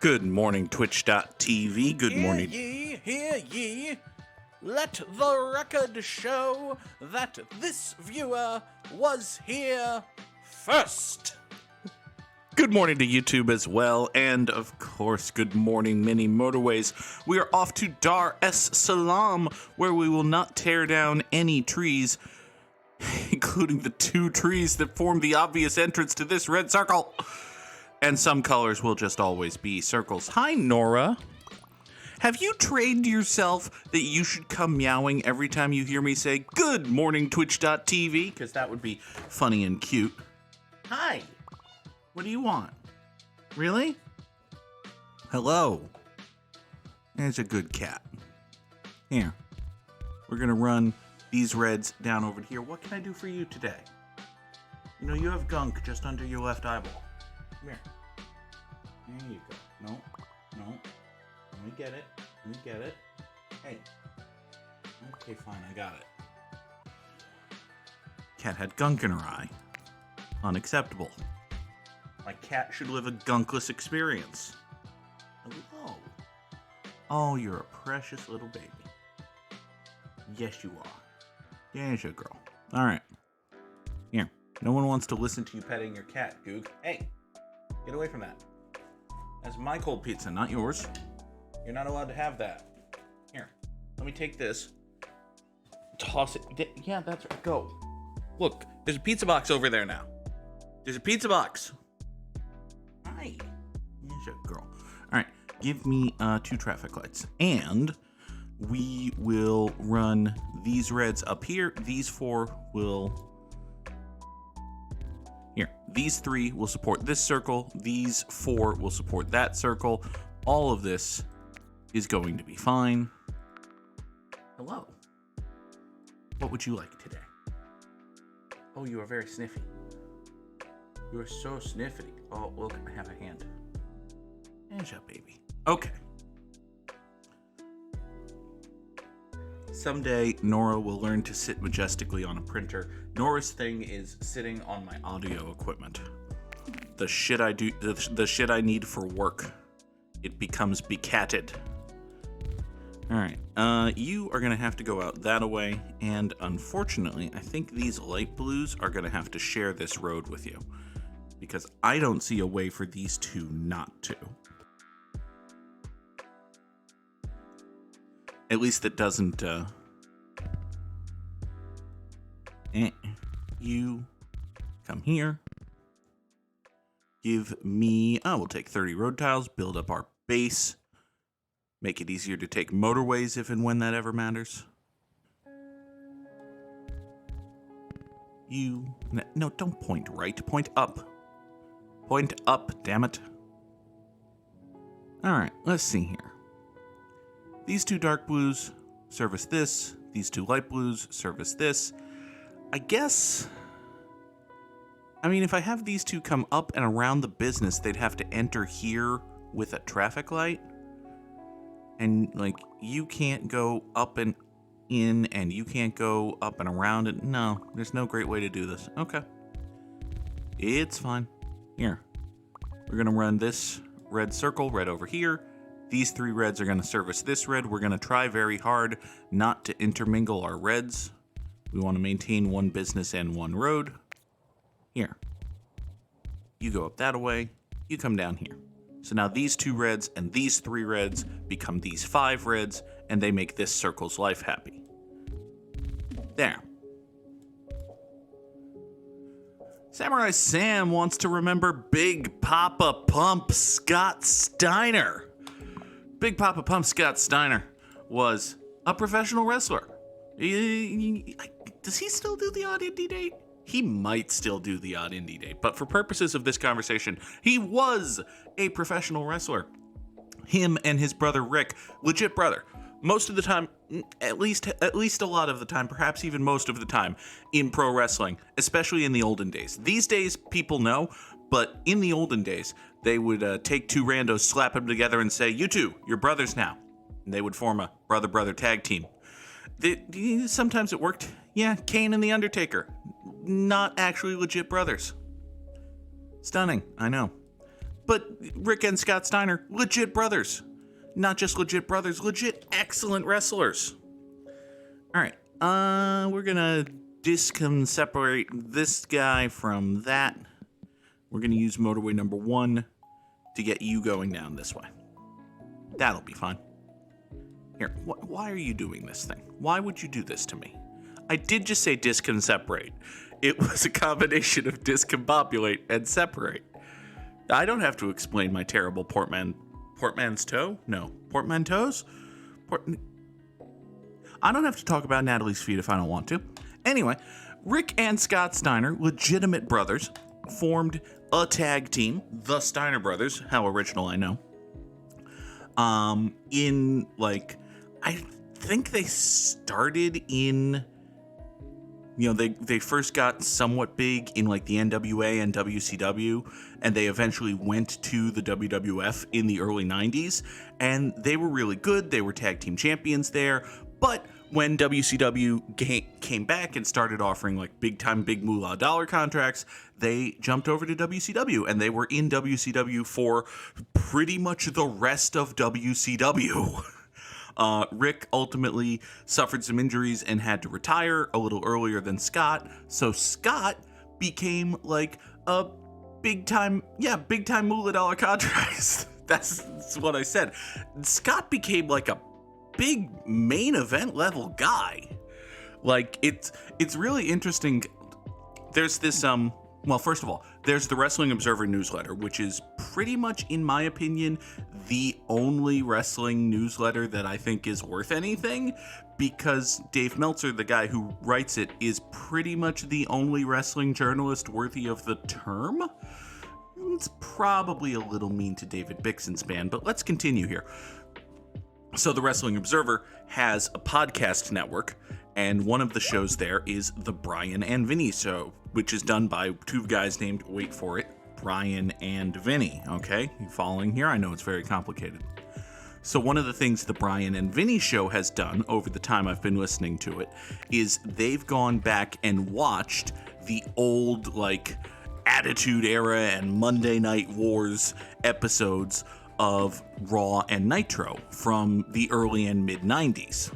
Good morning, Twitch.tv. Good morning. Hear ye. Let the record show that this viewer was here first. Good morning to YouTube as well, and of course, good morning, mini Motorways. We are off to Dar es Salaam, where we will not tear down any trees, including the two trees that form the obvious entrance to this red circle. And some colors will just always be circles. Hi, Nora. Have you trained yourself that you should come meowing every time you hear me say, good morning, Twitch.tv? Because that would be funny and cute. Hi. What do you want? Really? Hello. There's a good cat. Here. We're going to run these reds down over here. What can I do for you today? You know, you have gunk just under your left eyeball. Come here. There you go. No. Let me get it. Hey. Okay, fine. I got it. Cat had gunk in her eye. Unacceptable. My cat should live a gunkless experience. Hello. Oh, you're a precious little baby. Yes, you are. There's your girl. All right. Here. No one wants to listen to you petting your cat, Goog. Hey. Get away from that. That's my cold pizza, not yours. You're not allowed to have that. Here, let me take this. Toss it. Yeah, that's right. Go. Look, there's a pizza box over there now. There's a pizza box. Hi. Here's your girl. All right, give me 2 traffic lights. And we will run these reds up here. These 4 will... Here, these 3 will support this circle. These 4 will support that circle. All of this is going to be fine. Hello. What would you like today? Oh, you are very sniffy. You are so sniffy. Oh, look, I have a hand. Hands up, baby. Okay. Someday, Nora will learn to sit majestically on a printer. Nora's thing is sitting on my audio equipment. The shit I do, the shit I need for work. It becomes becatted. All right, you are gonna have to go out that way, and unfortunately, I think these light blues are gonna have to share this road with you, because I don't see a way for these two not to. At least it doesn't, you come here. Give me, we'll take 30 road tiles, build up our base, make it easier to take motorways if and when that ever matters. You, no, don't point right, point up. Point up, damn it. All right, let's see here. These 2 dark blues service this. These 2 light blues service this. I guess... I mean, if I have these 2 come up and around the business, they'd have to enter here with a traffic light. And, like, you can't go up and in, and you can't go up and around it. No, there's no great way to do this. Okay. It's fine. Here. We're going to run this red circle right over here. These 3 reds are going to service this red. We're going to try very hard not to intermingle our reds. We want to maintain one business and one road. Here. You go up that way. You come down here. So now these 2 reds and these 3 reds become these 5 reds, and they make this circle's life happy. There. Samurai Sam wants to remember Big Poppa Pump Scott Steiner. Big Poppa Pump Scott Steiner was a professional wrestler. Does he still do the odd indie date? He might still do the odd indie date, but for purposes of this conversation, he was a professional wrestler. Him and his brother Rick, legit brother, most of the time, at least a lot of the time, perhaps even most of the time, in pro wrestling, especially in the olden days. These days, people know, but in the olden days, they would take 2 randos, slap them together, and say, "You two, you're brothers now." And they would form a brother-brother tag team. Sometimes it worked. Yeah, Kane and The Undertaker. Not actually legit brothers. Stunning, I know. But Rick and Scott Steiner, legit brothers. Not just legit brothers, legit excellent wrestlers. All right, we're gonna separate this guy from that. We're gonna use motorway number 1 to get you going down this way. That'll be fine. Here, why are you doing this thing? Why would you do this to me? I did just say disconseparate. It was a combination of discombobulate and separate. I don't have to explain my terrible portmanteaus? I don't have to talk about Natalie's feet if I don't want to. Anyway, Rick and Scott Steiner, legitimate brothers, formed a tag team, the Steiner Brothers, how original I know. I think they started in, they first got somewhat big in like the NWA and WCW, and they eventually went to the WWF in the early 90s, and they were really good. They were tag team champions there, but when WCW came back and started offering like big moolah dollar contracts, they jumped over to WCW, and they were in WCW for pretty much the rest of WCW. Rick ultimately suffered some injuries and had to retire a little earlier than Scott, so Scott became like a big time moolah dollar contracts. That's what I said. Scott became like a big main event level guy. Like it's really interesting. There's this well, first of all, there's the Wrestling Observer newsletter, which is pretty much, in my opinion, the only wrestling newsletter that I think is worth anything, because Dave Meltzer, the guy who writes it, is pretty much the only wrestling journalist worthy of the term. It's probably a little mean to David Bixenspan band, but let's continue here. So the Wrestling Observer has a podcast network, and one of the shows there is the Brian and Vinny Show, which is done by two guys named, wait for it, Brian and Vinny. Okay, you following here? I know it's very complicated. So one of the things the Brian and Vinny Show has done over the time I've been listening to it is they've gone back and watched the old, like, Attitude Era and Monday Night Wars episodes of Raw and Nitro from the early and mid 90s.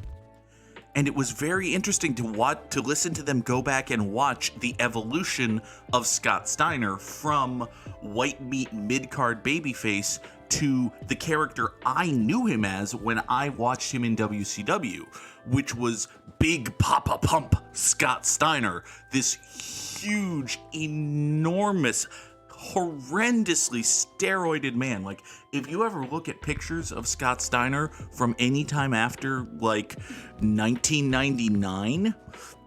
And it was very interesting to listen to them go back and watch the evolution of Scott Steiner from white meat mid-card babyface to the character I knew him as when I watched him in WCW, which was Big Poppa Pump Scott Steiner, this huge, enormous, horrendously steroided man. Like, if you ever look at pictures of Scott Steiner from any time after, like, 1999,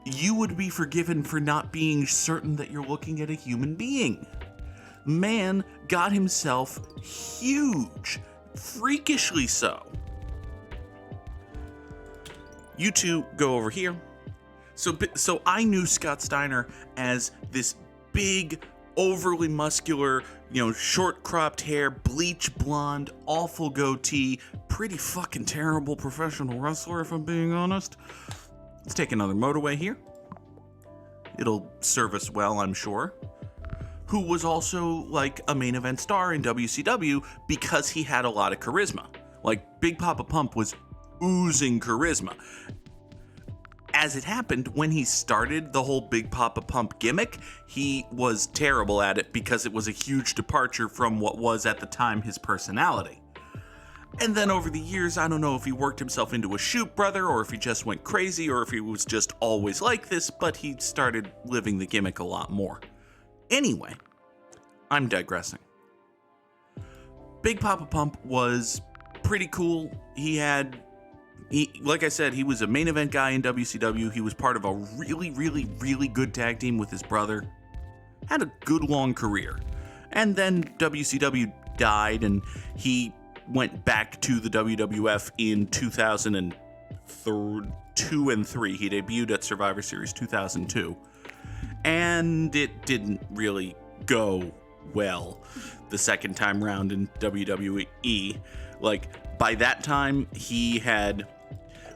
you would be forgiven for not being certain that you're looking at a human being. Man got himself huge, freakishly so. You two go over here. So I knew Scott Steiner as this big, overly muscular, short cropped hair, bleach blonde, awful goatee, pretty fucking terrible professional wrestler, if I'm being honest. Let's take another motorway here. It'll serve us well, I'm sure. Who was also like a main event star in WCW because he had a lot of charisma. Like, Big Poppa Pump was oozing charisma. As it happened, when he started the whole Big Poppa Pump gimmick, he was terrible at it because it was a huge departure from what was at the time his personality. And then over the years, I don't know if he worked himself into a shoot brother, or if he just went crazy, or if he was just always like this, but he started living the gimmick a lot more. Anyway, I'm digressing. Big Poppa Pump was pretty cool. Like I said, he was a main event guy in WCW. He was part of a really, really, really good tag team with his brother. Had a good long career. And then WCW died, and he went back to the WWF in 2002 and 3. He debuted at Survivor Series 2002. And it didn't really go well the second time round in WWE. Like, by that time, he had...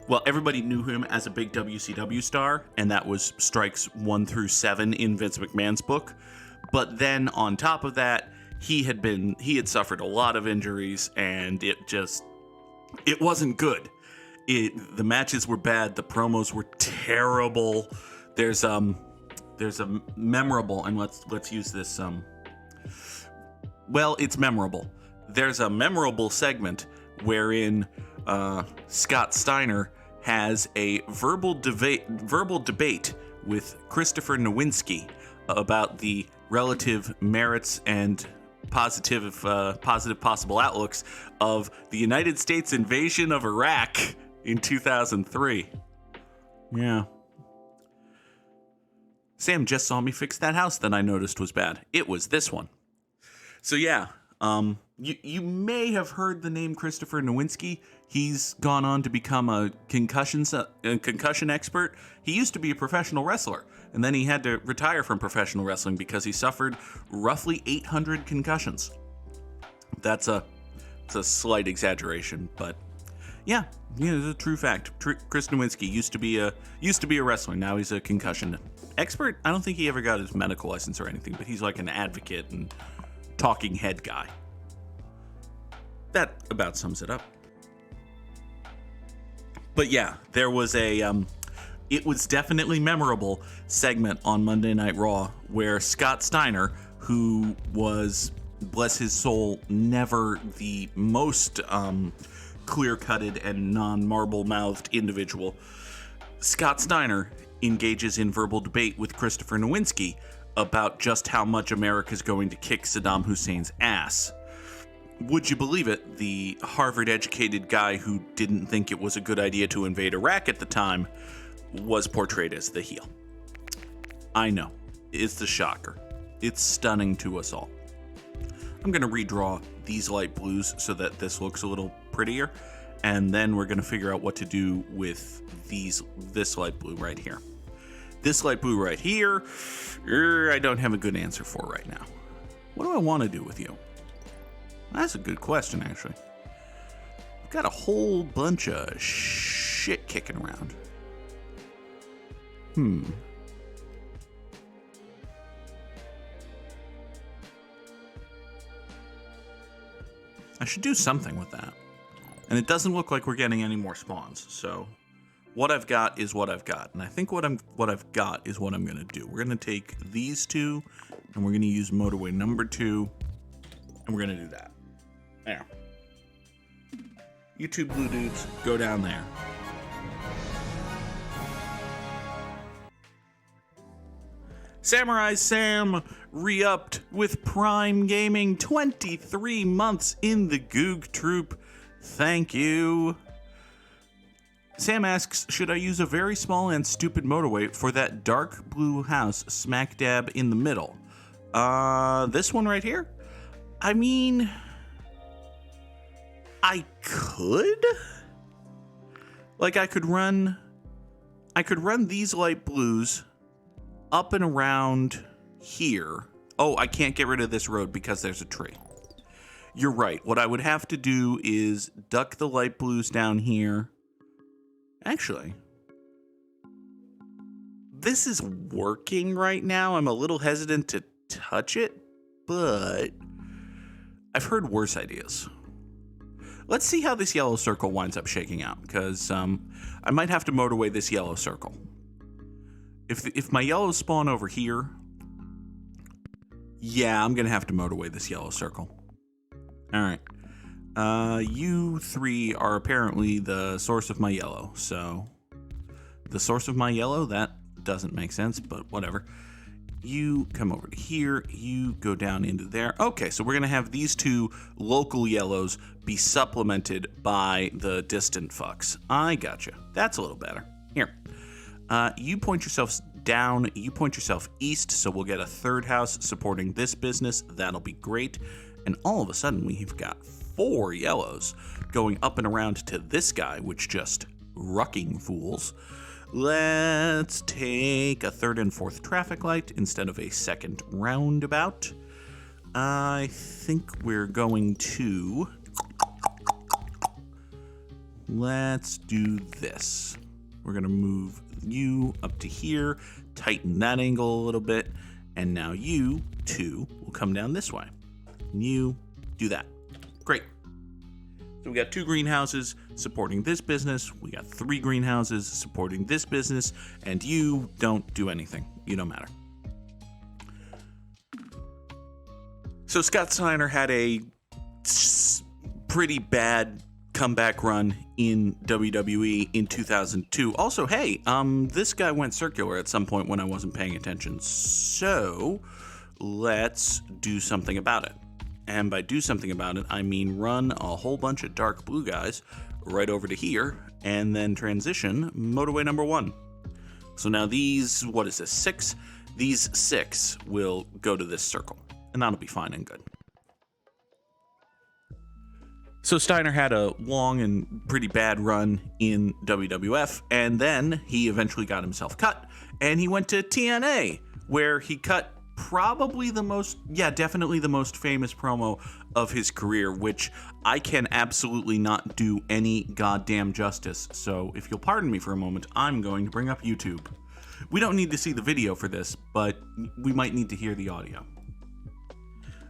Well, everybody knew him as a big WCW star, and that was strikes 1 through 7 in Vince McMahon's book. But then, on top of that, he had suffered a lot of injuries, and it wasn't good. The matches were bad, the promos were terrible. There's a memorable, and let's use this well, it's memorable. There's a memorable segment wherein Scott Steiner has a verbal debate with Christopher Nowinski about the relative merits and positive possible outlooks of the United States invasion of Iraq in 2003. Yeah. Sam just saw me fix that house that I noticed was bad. It was this one. So yeah, you may have heard the name Christopher Nowinski. He's gone on to become a concussion expert. He used to be a professional wrestler, and then he had to retire from professional wrestling because he suffered roughly 800 concussions. It's a slight exaggeration, but yeah, it's a true fact. Chris Nowinski used to be a wrestler. Now he's a concussion expert. I don't think he ever got his medical license or anything, but he's like an advocate and talking head guy. That about sums it up. But yeah, there was it was definitely memorable segment on Monday Night Raw where Scott Steiner, who was, bless his soul, never the most clear-cutted and non-marble-mouthed individual, Scott Steiner engages in verbal debate with Christopher Nowinski about just how much America's going to kick Saddam Hussein's ass. Would you believe it? The Harvard-educated guy who didn't think it was a good idea to invade Iraq at the time was portrayed as the heel. I know. It's the shocker. It's stunning to us all. I'm going to redraw these light blues so that this looks a little prettier, and then we're going to figure out what to do with this light blue right here. This light blue right here, I don't have a good answer for right now. What do I want to do with you? That's a good question, actually. I've got a whole bunch of shit kicking around. I should do something with that. And it doesn't look like we're getting any more spawns, so what I've got is what I've got. And I think what I've got is what I'm going to do. We're going to take these two, and we're going to use motorway number 2, and we're going to do that. There. You two blue dudes, go down there. Samurai Sam re-upped with Prime Gaming, 23 months in the Goog troop. Thank you. Sam asks, should I use a very small and stupid motorway for that dark blue house smack dab in the middle? This one right here? I mean, I could? Like, I could run these light blues up and around here. Oh, I can't get rid of this road because there's a tree. You're right. What I would have to do is duck the light blues down here. Actually, this is working right now. I'm a little hesitant to touch it, but I've heard worse ideas. Let's see how this yellow circle winds up shaking out, because I might have to motorway this yellow circle. If my yellows spawn over here, yeah, I'm going to have to motorway this yellow circle. All right. You three are apparently the source of my yellow, so the source of my yellow, that doesn't make sense, but whatever. You come over to here, you go down into there. Okay, so we're going to have these two local yellows be supplemented by the distant fucks. I gotcha. That's a little better. Here. You point yourself down, you point yourself east, so we'll get a third house supporting this business. That'll be great. And all of a sudden, we've got 4 yellows going up and around to this guy, which just rucking fools. Let's take a 3rd and 4th traffic light instead of a 2nd roundabout. I think we're going to... Let's do this. We're going to move you up to here, tighten that angle a little bit, and now you two will come down this way. You do that. Great. So we got 2 greenhouses supporting this business. We got 3 greenhouses supporting this business. And you don't do anything. You don't matter. So Scott Steiner had a pretty bad comeback run in WWE in 2002. Also, hey, this guy went circular at some point when I wasn't paying attention. So let's do something about it. And by do something about it, I mean run a whole bunch of dark blue guys right over to here and then transition motorway number 1. So now these, what is this, 6? These 6 will go to this circle, and that'll be fine and good. So Steiner had a long and pretty bad run in WWF, and then he eventually got himself cut, and he went to TNA, where he cut probably definitely the most famous promo of his career, which I can absolutely not do any goddamn justice. So if you'll pardon me for a moment, I'm going to bring up YouTube. We don't need to see the video for this, but we might need to hear the audio.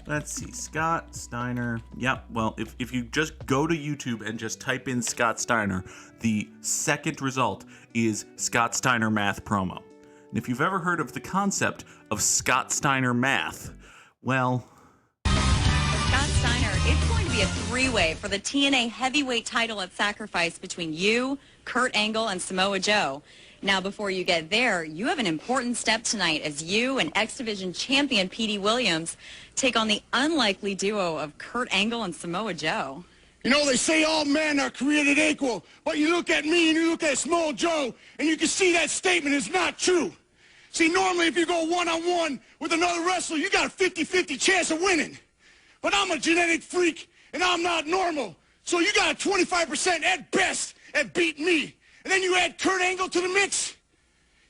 Let's see, Scott Steiner. Yep, well, if you just go to YouTube and just type in Scott Steiner, the second result is Scott Steiner Math promo. And if you've ever heard of the concept of Scott Steiner Math, well... Scott Steiner, it's going to be a 3-way for the TNA heavyweight title at Sacrifice between you, Kurt Angle, and Samoa Joe. Now, before you get there, you have an important step tonight as you and X Division champion Petey Williams take on the unlikely duo of Kurt Angle and Samoa Joe. You know, they say all men are created equal, but you look at me and you look at Samoa Joe, and you can see that statement is not true. See, normally if you go one-on-one with another wrestler, you got a 50-50 chance of winning. But I'm a genetic freak, and I'm not normal. So you got a 25% at best at beating me. And then you add Kurt Angle to the mix,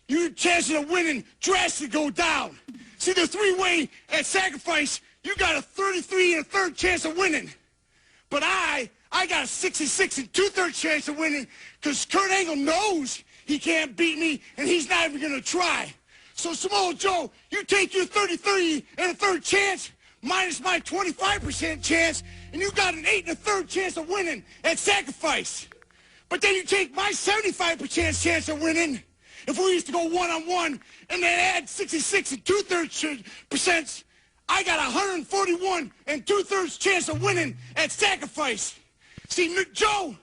your chances of winning drastically go down. See, the 3-way at Sacrifice, you got a 33 1/3 chance of winning. But I got a 66 2/3 chance of winning because Kurt Angle knows he can't beat me, and he's not even going to try. So, Samoa Joe, you take your 33 1/3 chance minus my 25% chance, and you got an 8 1/3 chance of winning at Sacrifice. But then you take my 75% chance of winning, if we used to go one-on-one, and then add 66 2/3%, I got a 141 2/3 chance of winning at Sacrifice. See, Joe,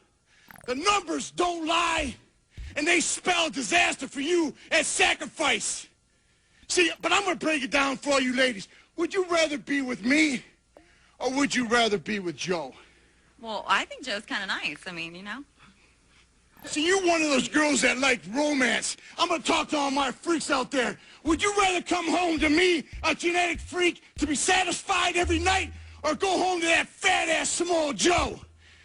the numbers don't lie, and they spell disaster for you at Sacrifice. See, but I'm going to break it down for all you ladies. Would you rather be with me, or would you rather be with Joe? Well, I think Joe's kind of nice. I mean, you know. See, you're one of those girls that like romance. I'm going to talk to all my freaks out there. Would you rather come home to me, a genetic freak, to be satisfied every night, or go home to that fat-ass Samoa Joe?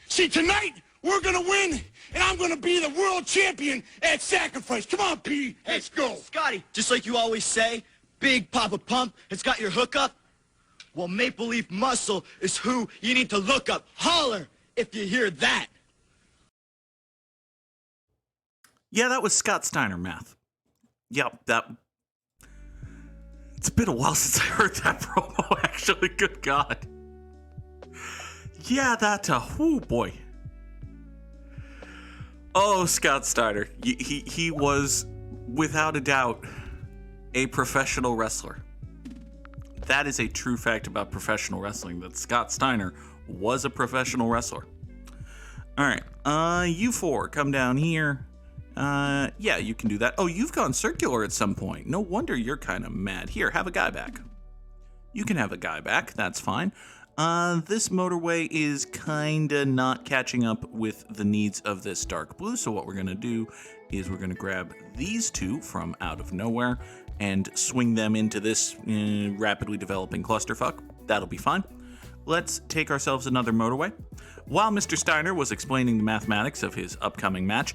See, tonight, we're going to win, and I'm going to be the world champion at Sacrifice. Come on, P. Let's go. Scotty, just like you always say, Big Poppa Pump has got your hookup. Well, Maple Leaf Muscle is who you need to look up. Holler if you hear that. Yeah, that was Scott Steiner Math. Yep, it's been a while since I heard that promo, actually. Good God. Yeah, whoo, boy. Oh, Scott Steiner. He was, without a doubt, a professional wrestler. That is a true fact about professional wrestling, that Scott Steiner was a professional wrestler. All right, you four, come down here. Yeah, you can do that. Oh, you've gone circular at some point. No wonder you're kind of mad. Here, have a guy back. You can have a guy back. That's fine. This motorway is kind of not catching up with the needs of this dark blue. So what we're going to do is we're going to grab these two from out of nowhere and swing them into this rapidly developing clusterfuck. That'll be fine. Let's take ourselves another motorway. While Mr. Steiner was explaining the mathematics of his upcoming match,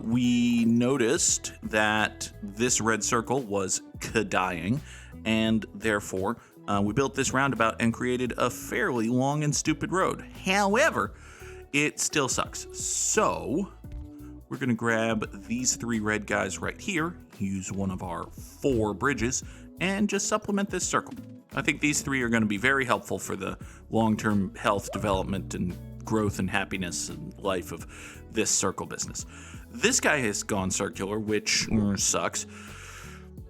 we noticed that this red circle was dying, and therefore we built this roundabout and created a fairly long and stupid road. However, it still sucks. So we're going to grab these three red guys right here, use one of our 4 bridges, and just supplement this circle. I think these three are going to be very helpful for the long-term health, development, and growth and happiness and life of this circle business. This guy has gone circular, which sucks,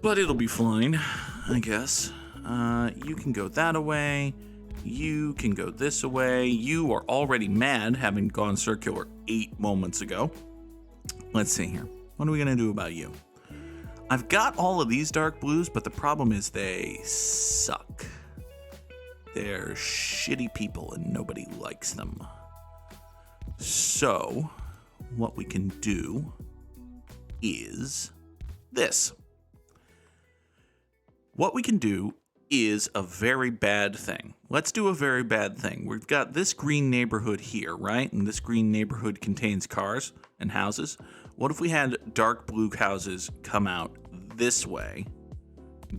but it'll be fine, I guess. You can go that away. You can go this away. You are already mad, having gone circular 8 moments ago. Let's see here. What are we going to do about you? I've got all of these dark blues, but the problem is they suck. They're shitty people and nobody likes them. So, what we can do is this. What we can do is a very bad thing. Let's do a very bad thing. We've got this green neighborhood here, right? And this green neighborhood contains cars and houses. What if we had dark blue houses come out this way,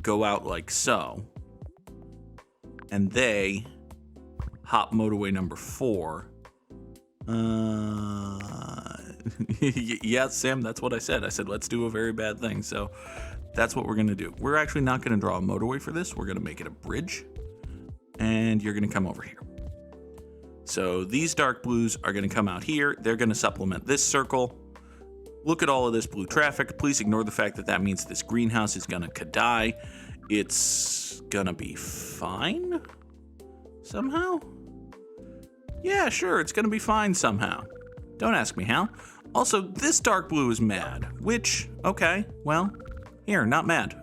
go out like so, and they hop motorway number 4. Yeah, Sam, that's what I said. I said, let's do a very bad thing. So that's what we're going to do. We're actually not going to draw a motorway for this. We're going to make it a bridge, and you're going to come over here. So these dark blues are going to come out here. They're going to supplement this circle. Look at all of this blue traffic. Please ignore the fact that that means this greenhouse is going to kadai. It's going to be fine somehow. Yeah, sure, it's going to be fine somehow. Don't ask me how. Also, this dark blue is mad, which, okay, well, here, not mad.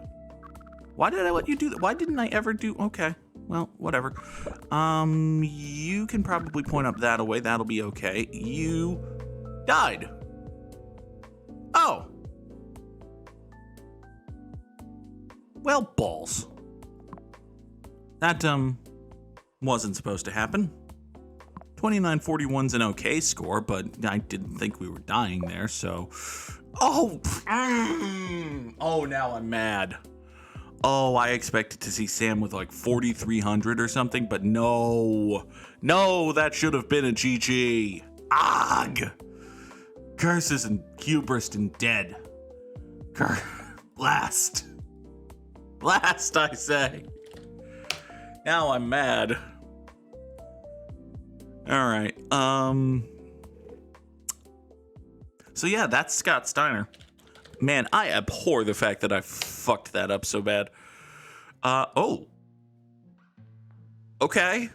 Why did I let you do that? Why didn't I ever do, okay, well, whatever. You can probably point up that away. That'll be okay. You died. Oh. Well, balls. That, wasn't supposed to happen. 2941's an okay score, but I didn't think we were dying there, so... Oh! Oh, now I'm mad. Oh, I expected to see Sam with like 4,300 or something, but no. No, that should have been a GG. Ugh! Curses and hubris and dead. Blast. Blast, I say. Now I'm mad. Alright, so yeah, that's Scott Steiner. Man, I abhor the fact that I fucked that up so bad. Oh. Okay.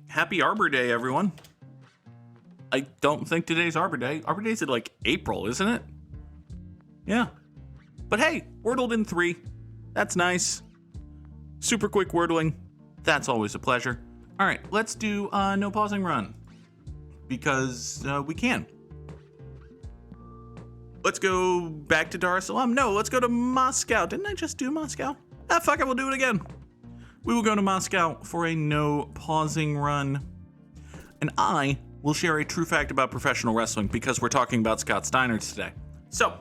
Happy Arbor Day, everyone. I don't think today's Arbor Day. Arbor Day's in like April, isn't it? Yeah. But hey, wordled in 3. That's nice. Super quick wordling. That's always a pleasure. All right, let's do no pausing run because we can. Let's go back to Dar es Salaam. No, let's go to Moscow. Didn't I just do Moscow? Ah, fuck it, we'll do it again. We will go to Moscow for a no pausing run. And I will share a true fact about professional wrestling because we're talking about Scott Steiner today. So,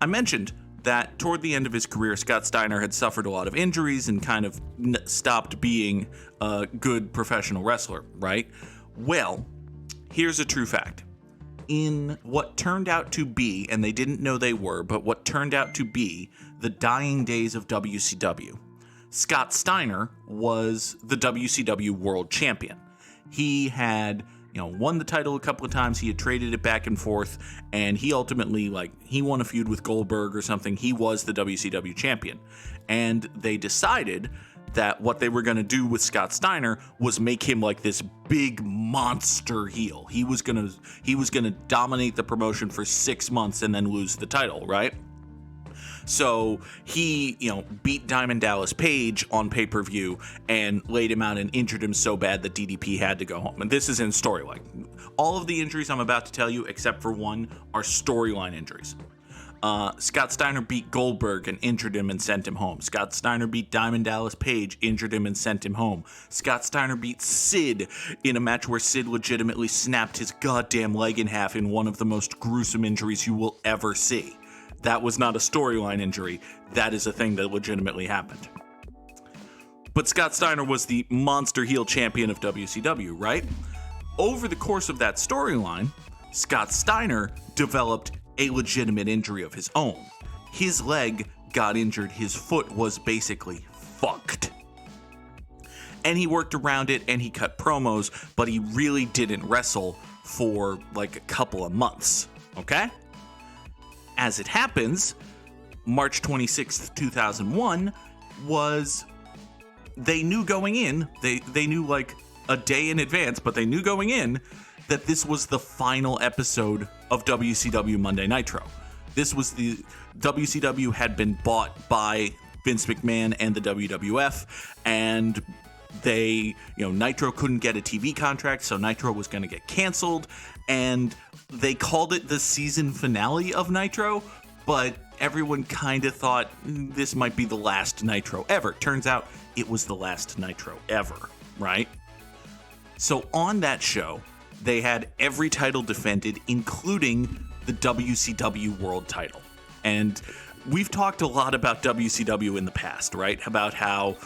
I mentioned that toward the end of his career, Scott Steiner had suffered a lot of injuries and kind of stopped being a good professional wrestler, right? Well, here's a true fact. In what turned out to be, and they didn't know they were, but what turned out to be the dying days of WCW, Scott Steiner was the WCW World Champion. He had, won the title a couple of times. He had traded it back and forth, and he ultimately, he won a feud with Goldberg or something. He was the WCW champion. And they decided that what they were going to do with Scott Steiner was make him like this big monster heel. He was going to dominate the promotion for 6 months and then lose the title, right? So he, beat Diamond Dallas Page on pay-per-view and laid him out and injured him so bad that DDP had to go home. And this is in storyline. All of the injuries I'm about to tell you, except for one, are storyline injuries. Scott Steiner beat Goldberg and injured him and sent him home. Scott Steiner beat Diamond Dallas Page, injured him and sent him home. Scott Steiner beat Sid in a match where Sid legitimately snapped his goddamn leg in half in one of the most gruesome injuries you will ever see. That was not a storyline injury. That is a thing that legitimately happened. But Scott Steiner was the monster heel champion of WCW, right? Over the course of that storyline, Scott Steiner developed a legitimate injury of his own. His leg got injured. His foot was basically fucked. And he worked around it and he cut promos, but he really didn't wrestle for like a couple of months, okay? As it happens, March 26th, 2001 was, they knew going in, they knew like a day in advance, but they knew going in that this was the final episode of WCW Monday Nitro. This was the, WCW had been bought by Vince McMahon and the WWF, and they, Nitro couldn't get a TV contract, so Nitro was going to get canceled, and they called it the season finale of Nitro, but everyone kind of thought this might be the last Nitro ever. Turns out it was the last Nitro ever, right? So on that show, they had every title defended, including the WCW World title. And we've talked a lot about WCW in the past, right? About how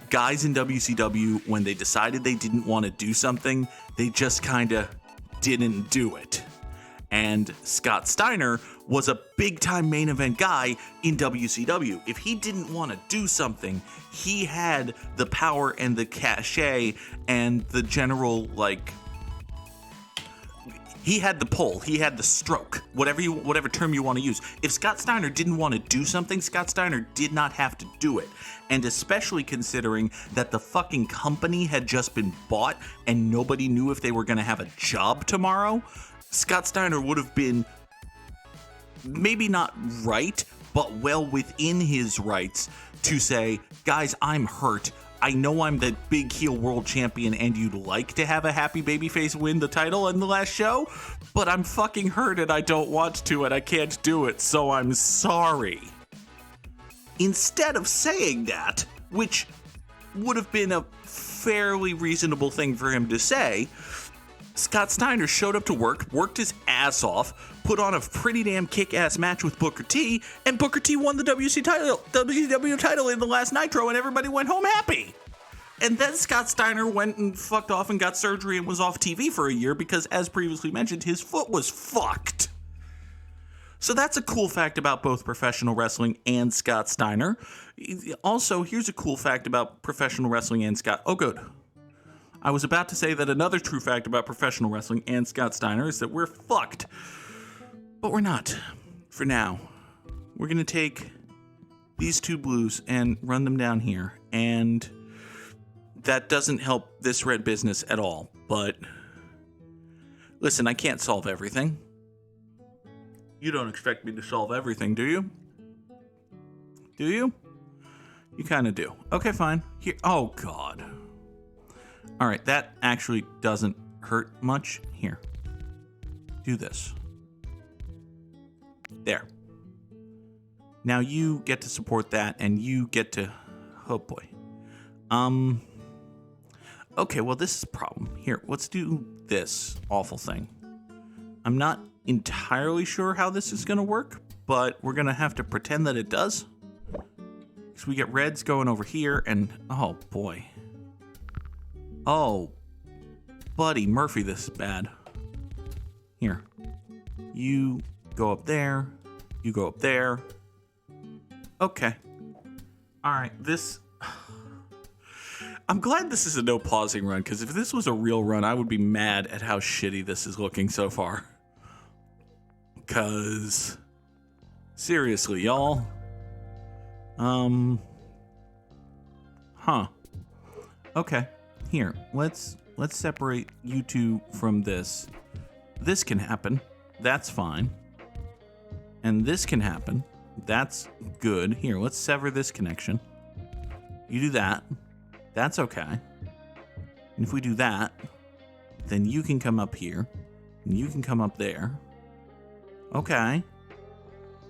guys in WCW, when they decided they didn't want to do something, they just kind of didn't do it. And Scott Steiner was a big-time main event guy in WCW. If he didn't want to do something, he had the power and the cachet and the general, he had the pull, he had the stroke, whatever term you want to use. If Scott Steiner didn't want to do something, Scott Steiner did not have to do it. And especially considering that the fucking company had just been bought and nobody knew if they were going to have a job tomorrow, Scott Steiner would have been maybe not right, but well within his rights to say, guys, I'm hurt. I know I'm the big heel world champion and you'd like to have a happy babyface win the title in the last show, but I'm fucking hurt and I don't want to and I can't do it, so I'm sorry. Instead of saying that, which would have been a fairly reasonable thing for him to say, Scott Steiner showed up to work, worked his ass off, put on a pretty damn kick-ass match with Booker T, and Booker T won the WCW title in the last Nitro, and everybody went home happy. And then Scott Steiner went and fucked off and got surgery and was off TV for a year because, as previously mentioned, his foot was fucked. So that's a cool fact about both professional wrestling and Scott Steiner. Also, here's a cool fact about professional wrestling and Scott... Oh, good. I was about to say that another true fact about professional wrestling and Scott Steiner is that we're fucked. But we're not. For now. We're going to take these two blues and run them down here. And that doesn't help this red business at all. But listen, I can't solve everything. You don't expect me to solve everything, do you? Do you? You kind of do. Okay, fine. Here. Oh, God. All right, that actually doesn't hurt much. Here. Do this. There. Now you get to support that, and you get to... Oh, boy. Okay, well, this is a problem. Here, let's do this awful thing. I'm not entirely sure how this is going to work, but we're going to have to pretend that it does. So we get reds going over here, and... Oh, boy. Oh, buddy, Murphy, this is bad. Here. You go up there. You go up there. Okay. All right, this... I'm glad this is a no pausing run, because if this was a real run, I would be mad at how shitty this is looking so far. Because... Seriously, y'all. Huh. Okay. Here, let's separate you two from this. This can happen. That's fine. And this can happen. That's good. Here, let's sever this connection. You do that. That's okay. And if we do that, then you can come up here. And you can come up there. Okay.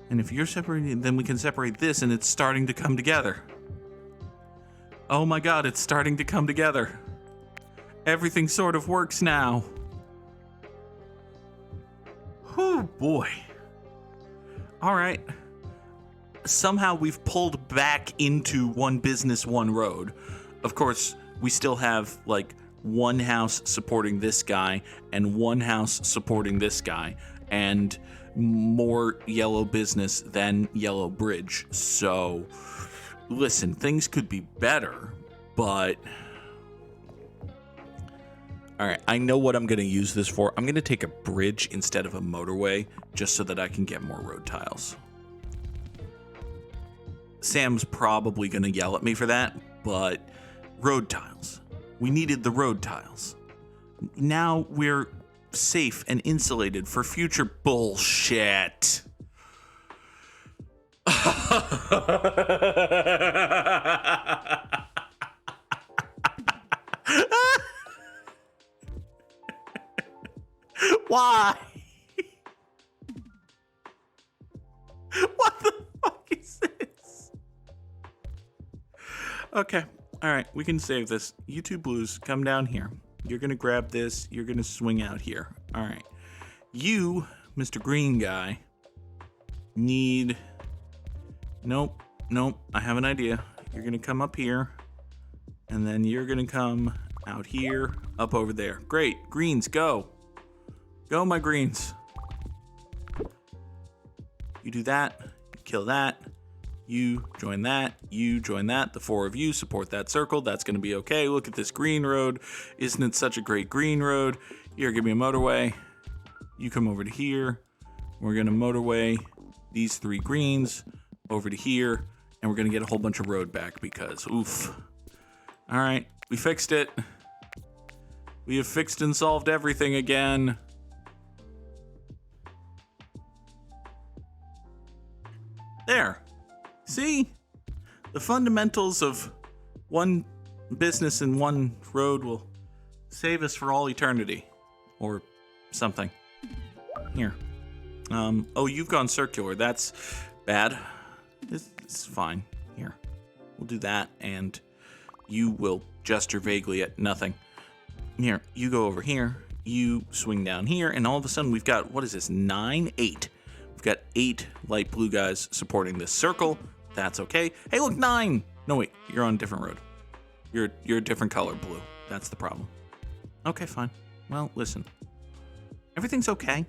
And if you're separating, then we can separate this, and it's starting to come together. Oh my God, it's starting to come together. Everything sort of works now. Oh boy. All right. Somehow we've pulled back into one business, one road. Of course, we still have like one house supporting this guy and one house supporting this guy and more yellow business than yellow bridge. So listen, things could be better, but All right, I know what I'm going to use this for. I'm going to take a bridge instead of a motorway just so that I can get more road tiles. Sam's probably going to yell at me for that, but road tiles. We needed the road tiles. Now we're safe and insulated for future bullshit. Why? What the fuck is this? Okay. All right. We can save this. You two blues, come down here. You're going to grab this. You're going to swing out here. All right. You, Mr. Green guy, need... Nope. I have an idea. You're going to come up here. And then you're going to come out here, up over there. Great. Greens, go. Go, my greens. You do that. Kill that. You join that. You join that. The four of you support that circle. That's going to be okay. Look at this green road. Isn't it such a great green road? Here, give me a motorway. You come over to here. We're going to motorway these three greens over to here. And we're going to get a whole bunch of road back because, oof. All right. We fixed it. We have fixed and solved everything again. There. See? The fundamentals of one business and one road will save us for all eternity. Or something. Here. Oh, you've gone circular. That's bad. This is fine. Here. We'll do that, and you will gesture vaguely at nothing. Here. You go over here. You swing down here, and all of a sudden we've got, what is this, 9? 8. We've got 8 light blue guys supporting this circle. That's okay. Hey, look, 9! No, wait, you're on a different road. You're a different color blue. That's the problem. Okay, fine. Well, listen. Everything's okay.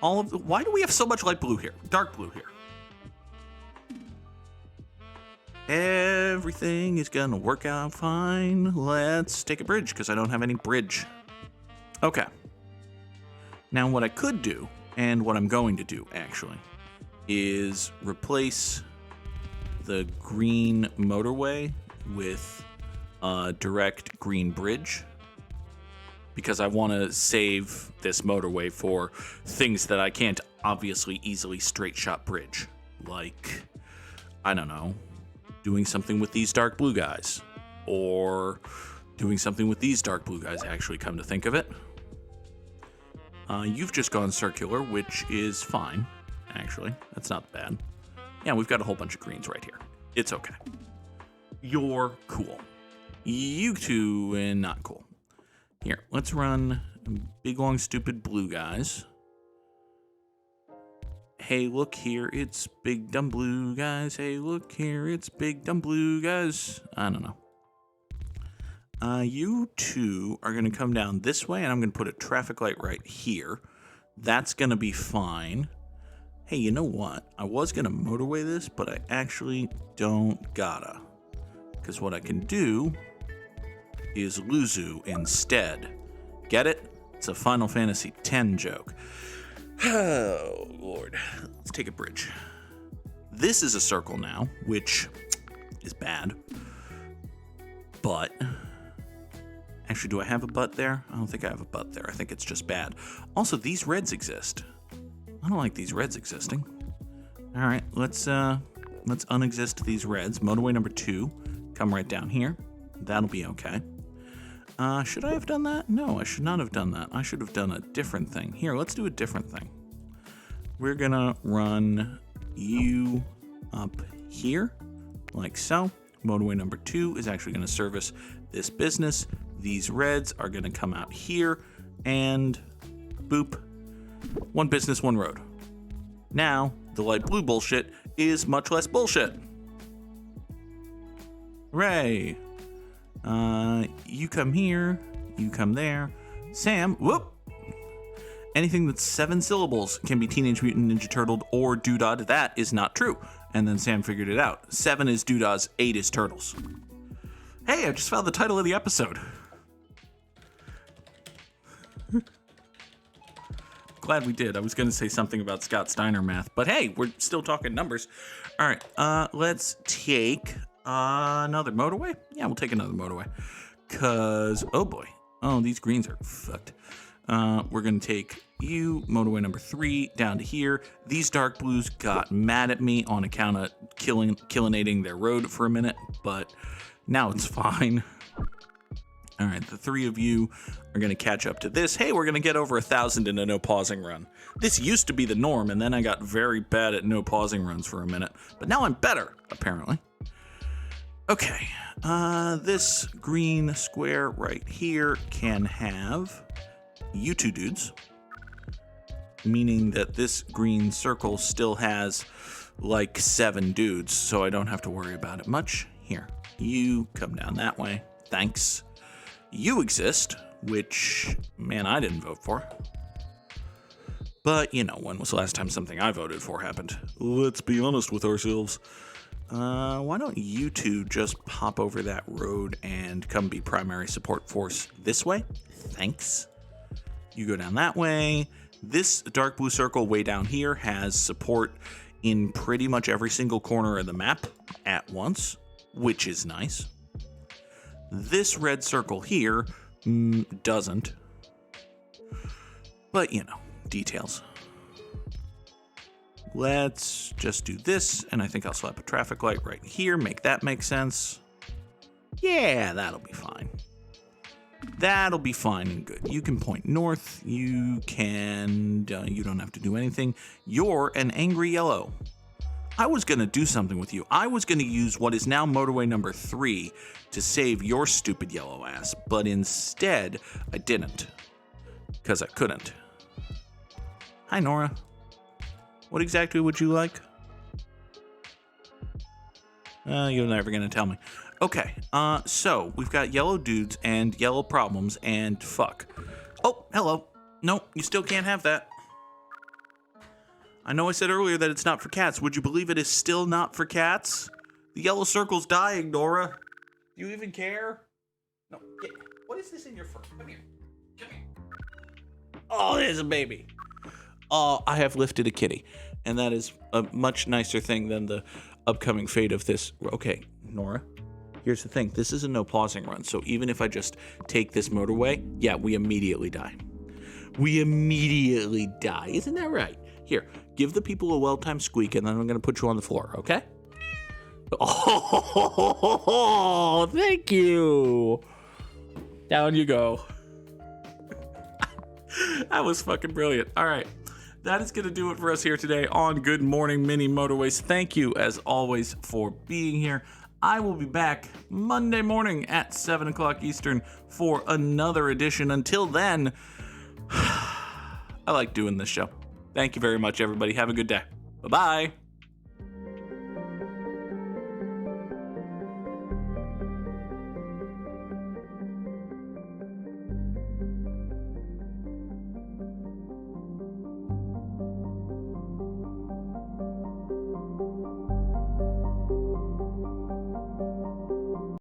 Why do we have so much light blue here? Dark blue here. Everything is gonna work out fine. Let's take a bridge, because I don't have any bridge. Okay. Now, what I could do, and what I'm going to do, actually, is replace the green motorway with a direct green bridge, because I want to save this motorway for things that I can't obviously easily straight shot bridge. Like, I don't know, doing something with these dark blue guys, or doing something with these dark blue guys, actually, come to think of it. You've just gone circular, which is fine, actually. That's not bad. Yeah, we've got a whole bunch of greens right here. It's okay. You're cool. You two, not cool. Here, let's run big, long, stupid blue guys. Hey, look here, it's big, dumb blue guys. Hey, look here, it's big, dumb blue guys. I don't know. You two are going to come down this way, and I'm going to put a traffic light right here. That's going to be fine. Hey, you know what? I was going to motorway this, but I actually don't gotta. Because what I can do is Luzu instead. Get it? It's a Final Fantasy X joke. Oh, Lord. Let's take a bridge. This is a circle now, which is bad. But... Actually, do I have a butt there? I don't think I have a butt there. I think it's just bad. Also, these reds exist. I don't like these reds existing. All right, let's unexist these reds. Motorway number 2, come right down here. That'll be okay. Should I have done that? No, I should not have done that. I should have done a different thing. Here, let's do a different thing. We're gonna run you up here, like so. Motorway number 2 is actually gonna service this business. These reds are gonna come out here, and boop. One business, one road. Now, the light blue bullshit is much less bullshit. Hooray. You come here, you come there. Sam, whoop. Anything that's 7 syllables can be Teenage Mutant Ninja Turtled or Doodad. That is not true. And then Sam figured it out. 7 is Doodads, 8 is Turtles. Hey, I just found the title of the episode. glad we did. I was going to say something about Scott Steiner Math, but hey, we're still talking numbers. All right, let's take another motorway. Yeah, we'll take another motorway. Because, oh boy. Oh, these greens are fucked. We're going to take you, motorway number 3, down to here. These dark blues got mad at me on account of killinating their road for a minute, but now it's fine. All right, the 3 of you are going to catch up to this. Hey, we're going to get over 1,000 in a no pausing run. This used to be the norm, and then I got very bad at no pausing runs for a minute, but now I'm better, apparently. Okay, this green square right here can have you 2 dudes, meaning that this green circle still has like 7 dudes, so I don't have to worry about it much. Here, you come down that way. Thanks. You exist, which, man, I didn't vote for. But, you know, when was the last time something I voted for happened? Let's be honest with ourselves. Why don't you 2 just pop over that road and come be primary support force this way? Thanks. You go down that way. This dark blue circle way down here has support in pretty much every single corner of the map at once, which is nice. This red circle here doesn't. But, you know, details. Let's just do this, and I think I'll slap a traffic light right here, make that make sense. Yeah, that'll be fine. That'll be fine and good. You can point north. You can, you don't have to do anything. You're an angry yellow. I was going to do something with you. I was going to use what is now motorway number 3 to save your stupid yellow ass, but instead I didn't, because I couldn't. Hi, Nora. What exactly would you like? You're never going to tell me. Okay, so we've got yellow dudes and yellow problems and fuck. Oh, hello. No, you still can't have that. I know I said earlier that it's not for cats. Would you believe it is still not for cats? The yellow circle's dying, Nora. Do you even care? No, what is this in your fur? Come here. Come here. Oh, there's a baby. I have lifted a kitty, and that is a much nicer thing than the upcoming fate of this. Okay, Nora, here's the thing. This is a no pausing run, so even if I just take this motorway, yeah, we immediately die. We immediately die. Isn't that right? Here, give the people a well-timed squeak, and then I'm going to put you on the floor, okay? Oh, thank you. Down you go. That was fucking brilliant. All right. That is going to do it for us here today on Good Morning Mini Motorways. Thank you, as always, for being here. I will be back Monday morning at 7 o'clock Eastern for another edition. Until then, I like doing this show. Thank you very much, everybody. Have a good day. Bye-bye.